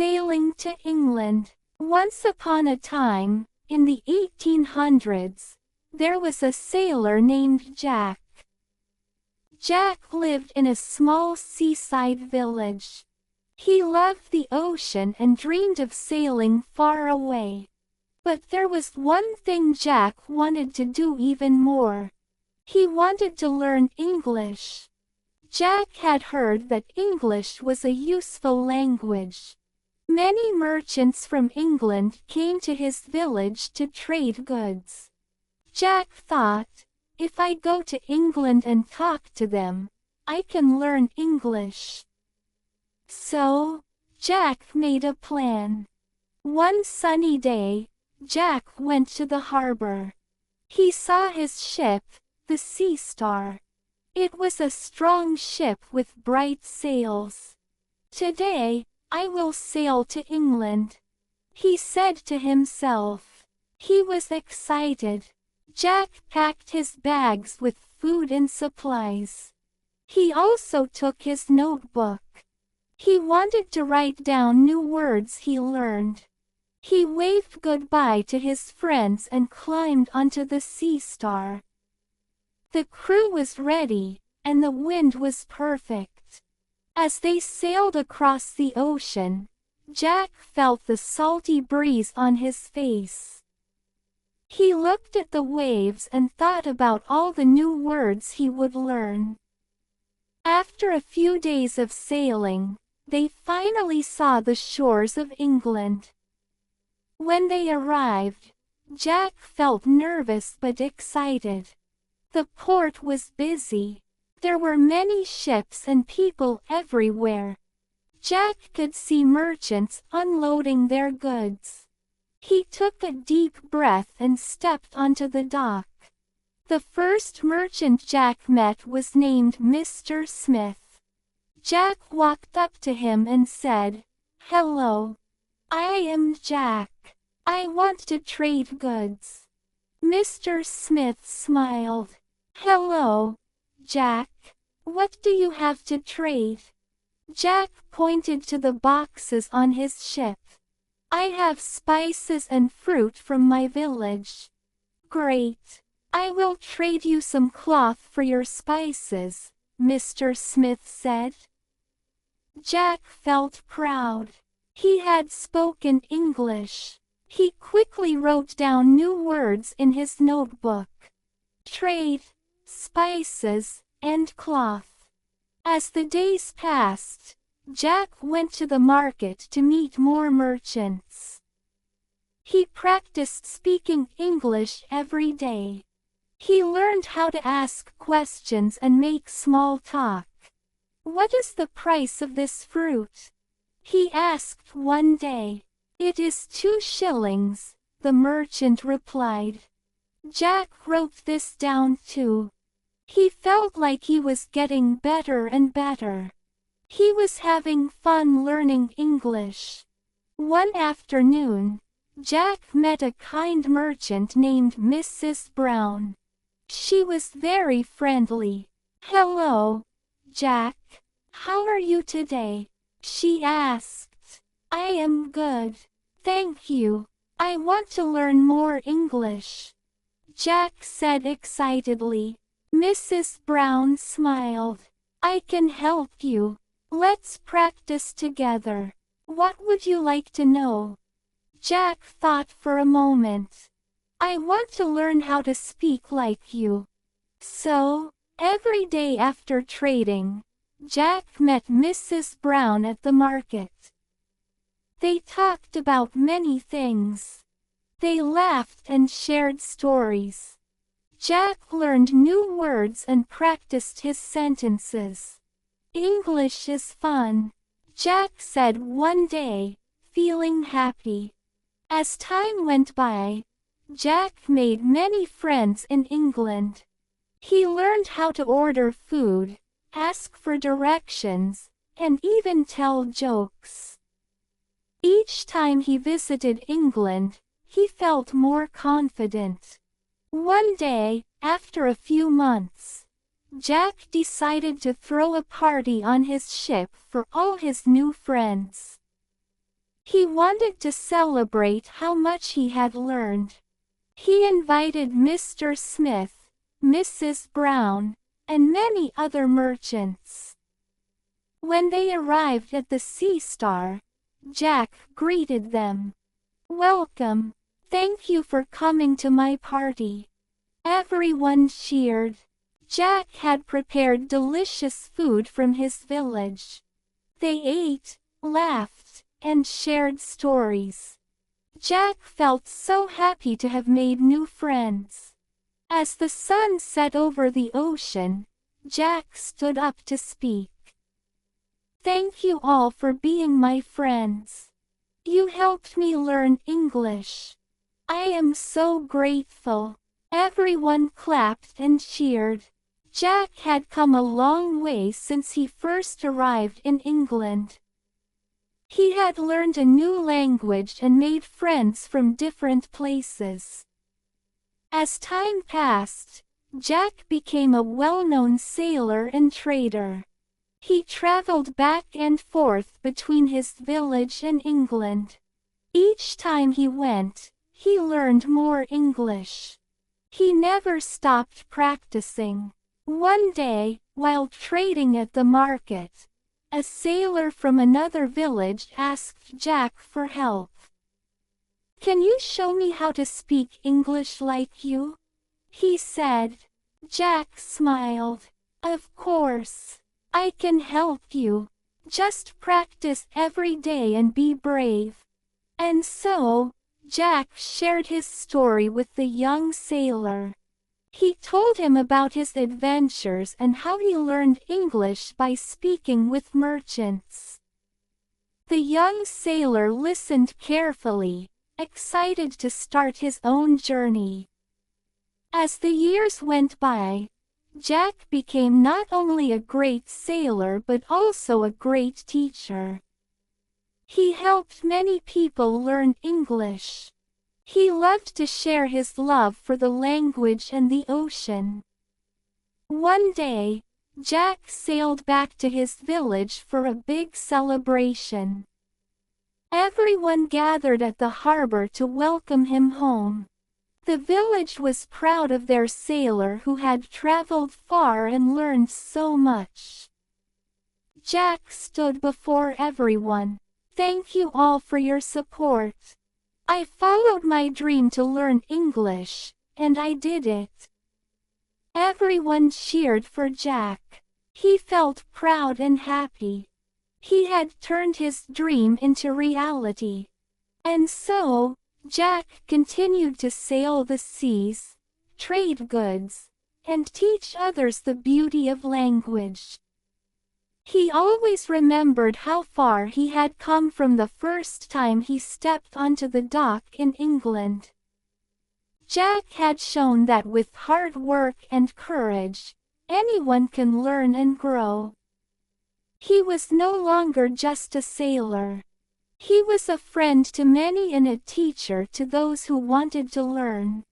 Sailing to England. Once upon a time, in the 1800s, there was a sailor named Jack. Jack lived in a small seaside village. He loved the ocean and dreamed of sailing far away. But there was one thing Jack wanted to do even more. He wanted to learn English. Jack had heard that English was a useful language. Many merchants from England came to his village to trade goods. Jack thought, if I go to England and talk to them, I can learn English. So, Jack made a plan. One sunny day, Jack went to the harbor. He saw his ship, the Sea Star. It was a strong ship with bright sails. Today, I will sail to England, he said to himself. He was excited. Jack packed his bags with food and supplies. He also took his notebook. He wanted to write down new words he learned. He waved goodbye to his friends and climbed onto the Sea Star. The crew was ready, and the wind was perfect. As they sailed across the ocean, Jack felt the salty breeze on his face. He looked at the waves and thought about all the new words he would learn. After a few days of sailing, they finally saw the shores of England. When they arrived, Jack felt nervous but excited. The port was busy. There were many ships and people everywhere. Jack could see merchants unloading their goods. He took a deep breath and stepped onto the dock. The first merchant Jack met was named Mr. Smith. Jack walked up to him and said, "Hello. I am Jack. I want to trade goods." Mr. Smith smiled. "Hello, Jack. What do you have to trade?" Jack pointed to the boxes on his ship. "I have spices and fruit from my village." "Great. I will trade you some cloth for your spices," Mr. Smith said. Jack felt proud. He had spoken English. He quickly wrote down new words in his notebook. Trade, spices, and cloth. As the days passed, Jack went to the market to meet more merchants. He practiced speaking English every day. He learned how to ask questions and make small talk. "What is the price of this fruit?" he asked one day. "It is 2 shillings, the merchant replied. Jack wrote this down too. He felt like he was getting better and better. He was having fun learning English. One afternoon, Jack met a kind merchant named Mrs. Brown. She was very friendly. "Hello, Jack. How are you today?" she asked. "I am good, thank you. I want to learn more English," Jack said excitedly. Mrs. Brown smiled. "I can help you. Let's practice together. What would you like to know?" Jack thought for a moment. "I want to learn how to speak like you." So, every day after trading, Jack met Mrs. Brown at the market. They talked about many things. They laughed and shared stories. Jack learned new words and practiced his sentences. "English is fun," Jack said one day, feeling happy. As time went by, Jack made many friends in England. He learned how to order food, ask for directions, and even tell jokes. Each time he visited England, he felt more confident. One day, after a few months, Jack decided to throw a party on his ship for all his new friends. He wanted to celebrate how much he had learned. He invited Mr. Smith, Mrs. Brown, and many other merchants. When they arrived at the Sea Star, Jack greeted them. "Welcome. Thank you for coming to my party." Everyone cheered. Jack had prepared delicious food from his village. They ate, laughed, and shared stories. Jack felt so happy to have made new friends. As the sun set over the ocean, Jack stood up to speak. "Thank you all for being my friends. You helped me learn English. I am so grateful." Everyone clapped and cheered. Jack had come a long way since he first arrived in England. He had learned a new language and made friends from different places. As time passed, Jack became a well-known sailor and trader. He traveled back and forth between his village and England. Each time he went, he learned more English. He never stopped practicing. One day, while trading at the market, a sailor from another village asked Jack for help. "Can you show me how to speak English like you?" he said. Jack smiled. "Of course. I can help you. Just practice every day and be brave." And so, Jack shared his story with the young sailor. He told him about his adventures and how he learned English by speaking with merchants. The young sailor listened carefully, excited to start his own journey. As the years went by, Jack became not only a great sailor but also a great teacher. He helped many people learn English. He loved to share his love for the language and the ocean. One day, Jack sailed back to his village for a big celebration. Everyone gathered at the harbor to welcome him home. The village was proud of their sailor who had traveled far and learned so much. Jack stood before everyone. "Thank you all for your support. I followed my dream to learn English, and I did it." Everyone cheered for Jack. He felt proud and happy. He had turned his dream into reality. And so, Jack continued to sail the seas, trade goods, and teach others the beauty of language. He always remembered how far he had come from the first time he stepped onto the dock in England. Jack had shown that with hard work and courage, anyone can learn and grow. He was no longer just a sailor. He was a friend to many and a teacher to those who wanted to learn.